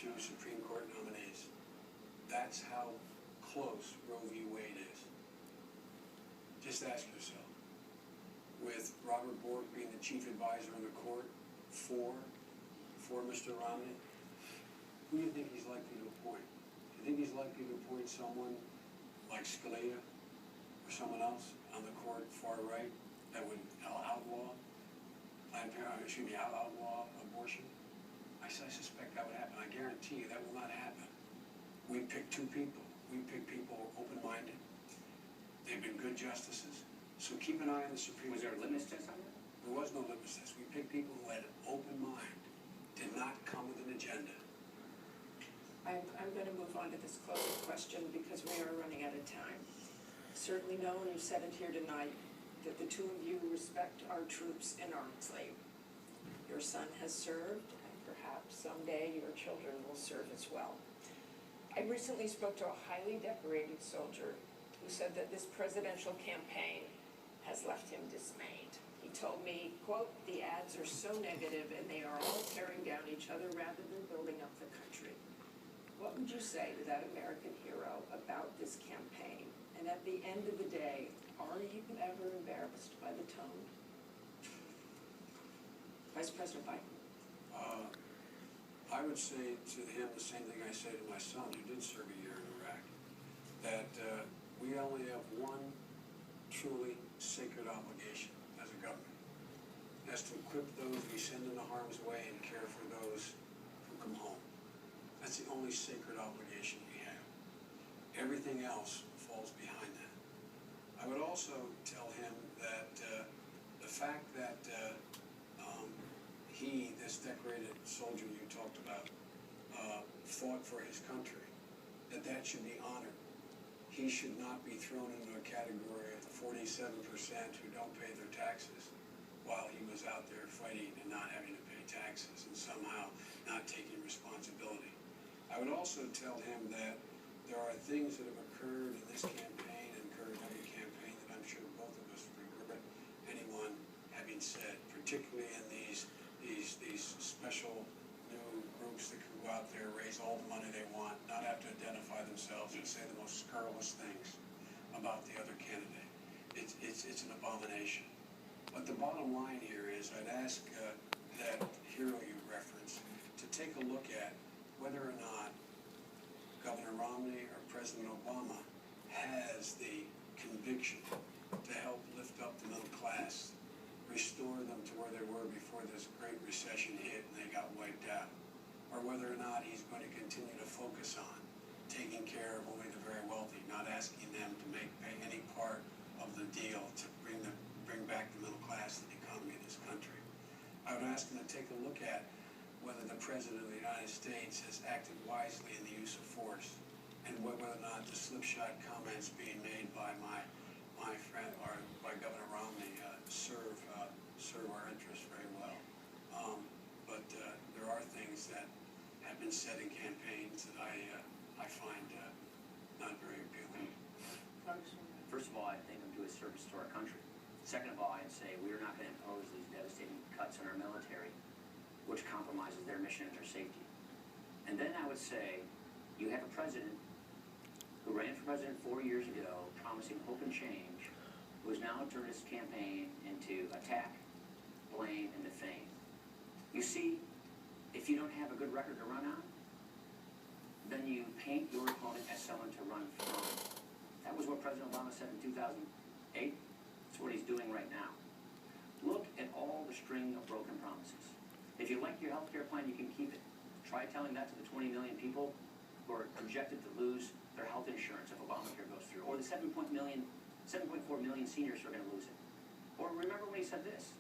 2 Supreme Court nominees. That's how close Roe v. Wade is. Just ask yourself, with Robert Bork being the chief advisor on the court for Mr. Romney, who do you think he's likely to appoint? Do you think he's likely to appoint someone like Scalia or someone else on the court far right that would outlaw abortion? I suspect that would happen. I guarantee you that will not happen. We pick 2 people. We pick people open-minded. They've been good justices. So keep an eye on the Supreme Court. Was there a litmus test on that? There was no litmus test. We picked people who had an open mind, did not come with an agenda. I'm going to move on to this closing question because we are running out of time. Certainly no one who said it here tonight that the 2 of you respect our troops in arms labor. Your son has served, and perhaps someday your children will serve as well. I recently spoke to a highly decorated soldier who said that this presidential campaign has left him dismayed. He told me, quote, "The ads are so negative and they are all tearing down each other rather than building up the country." What would you say to that American hero about this campaign? And at the end of the day, are you ever embarrassed by the tone? Vice President Biden. I would say to him the same thing I say to my son, who did serve a year in Iraq, that we only have one truly sacred obligation as a government. That's to equip those we send into harm's way and care for those who come home. That's the only sacred obligation we have. Everything else falls behind that. I would also tell him that the fact that he, this decorated soldier you talked about, fought for his country, that should be honored. He should not be thrown into a category of the 47% who don't pay their taxes while he was out there fighting and not having to pay taxes and somehow not taking responsibility. I would also tell him that there are things that have occurred in this campaign and occurred in every campaign that I'm sure both of us would regret anyone having said, particularly in these special new groups that can go out there, raise all the money they want, not have to identify themselves and say the most scurrilous things about the other candidate. It's an abomination. But the bottom line here is I'd ask that hero you referenced to take a look at whether or not Governor Romney or President Obama has the conviction to help lift up the middle class, restore them to where they were before this great recession hit and they got wiped out, or whether or not he's going to continue to focus on taking care of only the very wealthy, not asking them to pay any part of the deal to bring back the middle class and the economy of this country. I would ask him to take a look at whether the President of the United States has acted wisely in the use of force, and whether or not the slipshod comments being made by my friend or by Governor Romney serve our interests very well. But there are things that have been said in campaigns that I find not very appealing. First of all, I think I'm doing a service to our country. Second of all, I'd say we are not going to impose these devastating cuts on our military, which compromises their mission and their safety. And then I would say you have a president who ran for president 4 years ago, promising hope and change, who has now turned his campaign into attack, blame, and defame. You see, if you don't have a good record to run on, then you paint your opponent as someone to run from. That was what President Obama said in 2008. That's what he's doing right now. Look at all the string of broken promises. If you like your health care plan, you can keep it. Try telling that to the 20 million people who are projected to lose their health insurance if Obamacare goes through, or the 7.4 million seniors who are going to lose it. Or remember when he said this: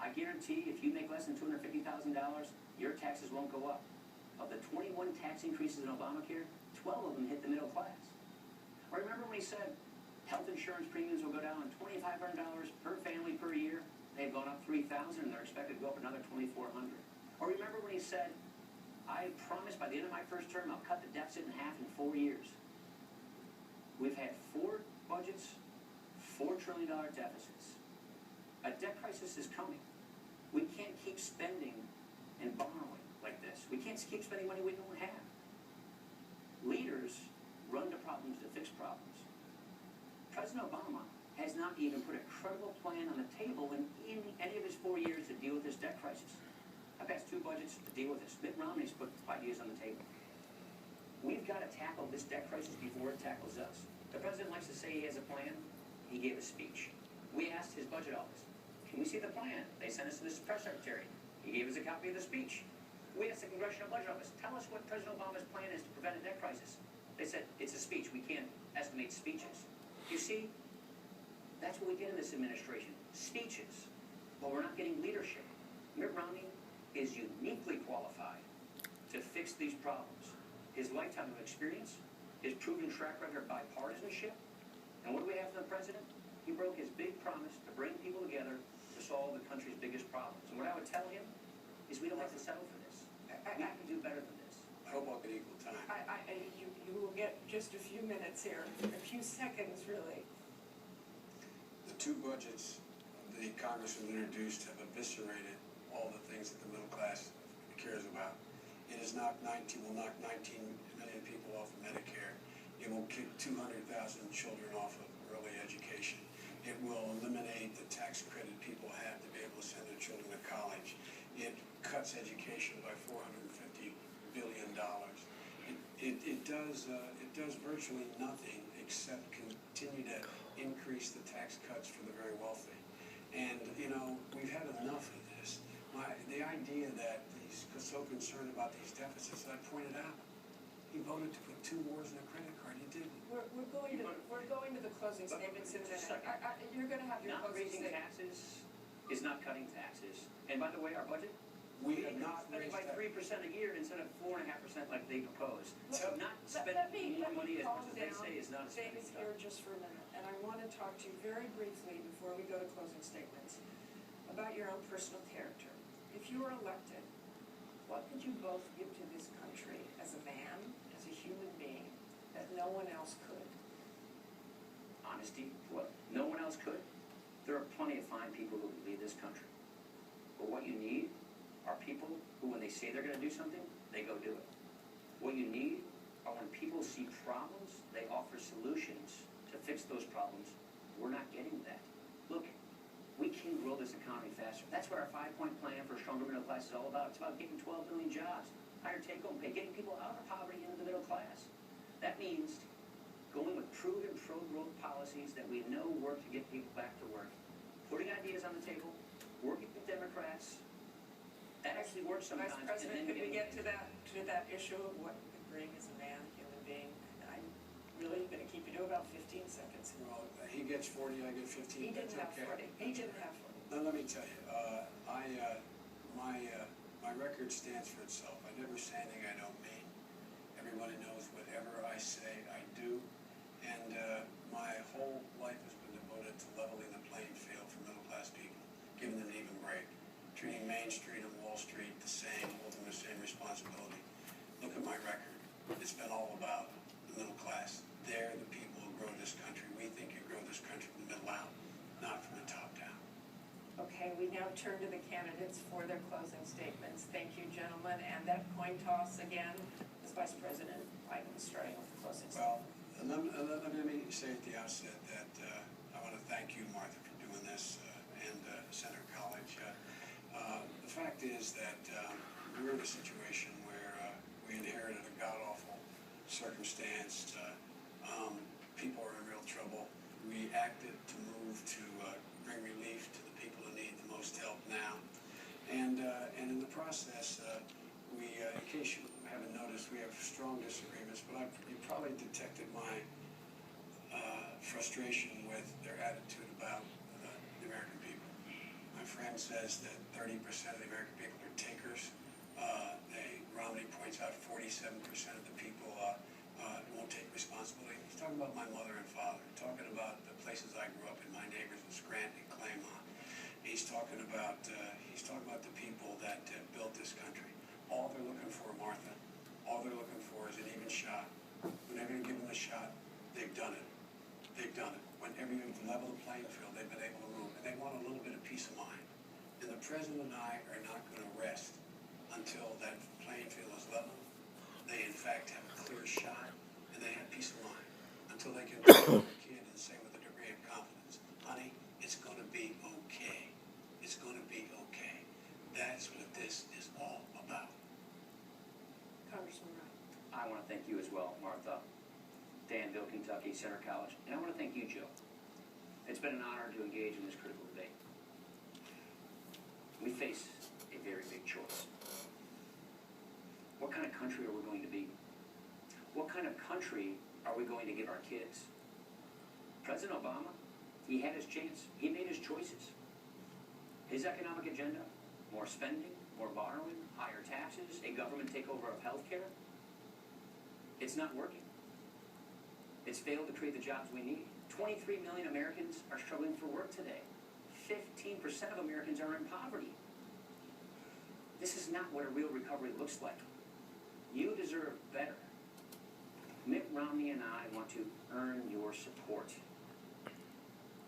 I guarantee if you make less than $250,000, your taxes won't go up. Of the 21 tax increases in Obamacare, 12 of them hit the middle class. Or remember when he said health insurance premiums will go down $2,500 per family per year? They've gone up $3,000 and they're expected to go up another $2,400. Or remember when he said, I promise by the end of my first term I'll cut the deficit in half in 4 years? We've had 4 budgets, $4 trillion deficits. A debt crisis is coming. We can't keep spending and borrowing like this. We can't keep spending money we don't have. Leaders run to problems to fix problems. President Obama has not even put a credible plan on the table in any of his 4 years to deal with this debt crisis. I passed 2 budgets to deal with this. Mitt Romney's put ideas on the table. We've got to tackle this debt crisis before it tackles us. The president likes to say he has a plan. He gave a speech. We asked his budget office, can we see the plan? They sent us to this press secretary. He gave us a copy of the speech. We asked the Congressional Budget Office, tell us what President Obama's plan is to prevent a debt crisis. They said, it's a speech. We can't estimate speeches. You see, that's what we get in this administration, speeches. But we're not getting leadership. Mitt Romney is uniquely qualified to fix these problems. His lifetime of experience, his proven track record of bipartisanship, and what do we have from the president? He broke his big promise to bring people together to solve the country's biggest problems. And what I would tell him is we don't have to settle for this. We can do better than this. I hope I'll get equal time. You will get just a few minutes here, a few seconds really. The 2 budgets the Congress has introduced have eviscerated all the things that the middle class cares about. It will knock 19 million people off of Medicare. It will kick 200,000 children off of early education. It will eliminate the tax credit people have to be able to send their children to college. It cuts education by $450 billion. It does virtually nothing except continue to increase the tax cuts for the very wealthy. And, you know, we've had enough of this. The idea that he's so concerned about these deficits that I pointed out, he voted to put 2 wars in a credit card. He didn't. We're going to the closing statements in a minute. You're going to have your Not closing raising statement. taxes is not cutting taxes. And by the way, our budget, We have not spending raised by that. 3% a year instead of 4.5% like they proposed. Let- Not Let spending me more money as calm much as they down. say is not a spending David's stuff. here just for a minute, and I want to talk to you very briefly before we go to closing statements about your own personal character. If you were elected, what could you both give to this country as a man, as a human being, that no one else could? Honesty, what no one else could. There are plenty of fine people who lead this country. But what you need are people who, when they say they're going to do something, they go do it. What you need are when people see problems, they offer solutions to fix those problems. We're not getting that. Look, we can grow this economy faster. That's what our 5-point plan for a stronger middle class is all about. It's about getting 12 million jobs, higher take-home pay, getting people out of poverty into the middle class. That means going with proven pro-growth policies that we know work to get people back to work, putting ideas on the table, working with Democrats. That actually works sometimes. Vice President, could we get to that issue of what you could bring as a man, human being? I'm really going to keep you to about 15 seconds. Well, he gets 40, I get 15. He didn't have That's okay. 40. He didn't have 40. Now, let me tell you, my record stands for itself. I never say anything I don't mean. Everybody knows whatever I say, I do. And my whole life has been devoted to leveling the playing field for middle-class people, giving them an even break, treating Main Street and Wall Street the same, holding the same responsibility. Look at my record. It's been all about the middle class. They're the people who grow this country. We think you grow this country from the middle out, not from the top down. Okay, we now turn to the candidates for their closing statements. Thank you, gentlemen. And that coin toss again is Vice President Biden starting with the closing statement. Well, let me say at the outset that I want to thank you, Martha, for doing this, and Senator College. The fact is that we're in a situation where we inherited a god-awful circumstance. People are in real trouble. We acted to move to bring relief to the people who need the most help now. And in the process, in case you haven't noticed, we have strong disagreements, but you probably detected my frustration with their attitude about the American people. My friend says that 30% of the American people are takers. Romney points out 47% of the people won't take responsibility. He's talking about my mother and father, talking about the places I grew up in, my neighbors in Scranton, Claymont. He's talking about the people that built this country. All they're looking for, Martha, all they're looking for is an even shot. Whenever you give them a shot, they've done it. They've done it. Whenever you've leveled the playing field, they've been able to move. And they want a little bit of peace of mind. And the President and I are not going to rest until that playing field is leveled. They, in fact, have a clear shot I want to thank you as well, Martha, Danville, Kentucky, Center College, and I want to thank you, Joe. It's been an honor to engage in this critical debate. We face a very big choice. What kind of country are we going to be? What kind of country are we going to give our kids? President Obama, he had his chance. He made his choices. His economic agenda, more spending, more borrowing, higher taxes, a government takeover of healthcare. It's not working. It's failed to create the jobs we need. 23 million Americans are struggling for work today. 15% of Americans are in poverty. This is not what a real recovery looks like. You deserve better. Mitt Romney and I want to earn your support.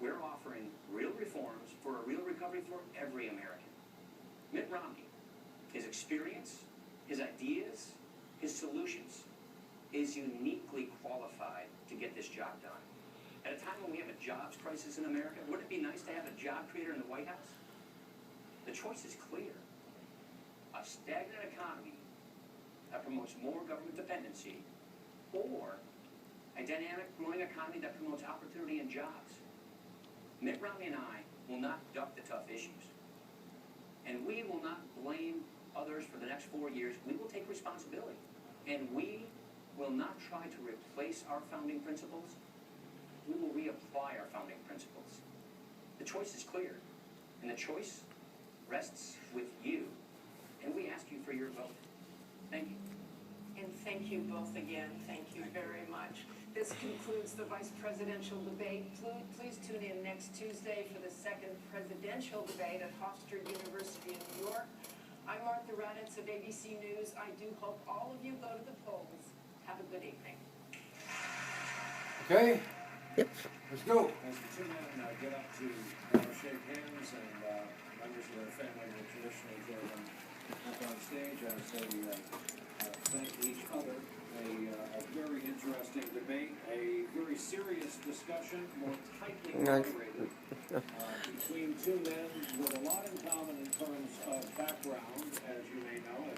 We're offering real reforms for a real recovery for every American. Mitt Romney, his experience, his ideas, his solutions, is uniquely qualified to get this job done. At a time when we have a jobs crisis in America, wouldn't it be nice to have a job creator in the White House? The choice is clear. A stagnant economy that promotes more government dependency, or a dynamic, growing economy that promotes opportunity and jobs. Mitt Romney and I will not duck the tough issues. And we will not blame others for the next 4 years. We will take responsibility. And we will not try to replace our founding principles. We will reapply our founding principles. The choice is clear. And the choice rests with you. And we ask you for your vote. Thank you. And thank you both again. Thank you very much. This concludes the vice presidential debate. Please tune in next Tuesday for the second presidential debate at Hofstra University in New York. I'm Martha Raddatz of ABC News. I do hope all of you go to the polls. Have a good evening. Okay, Yep. let's go. As the two men get up to shake hands, and members of their family will traditionally join them up on stage as they thank each other. A very interesting debate, a very serious discussion, more tightly moderated, between two men with a lot in common in terms of background, as you may know.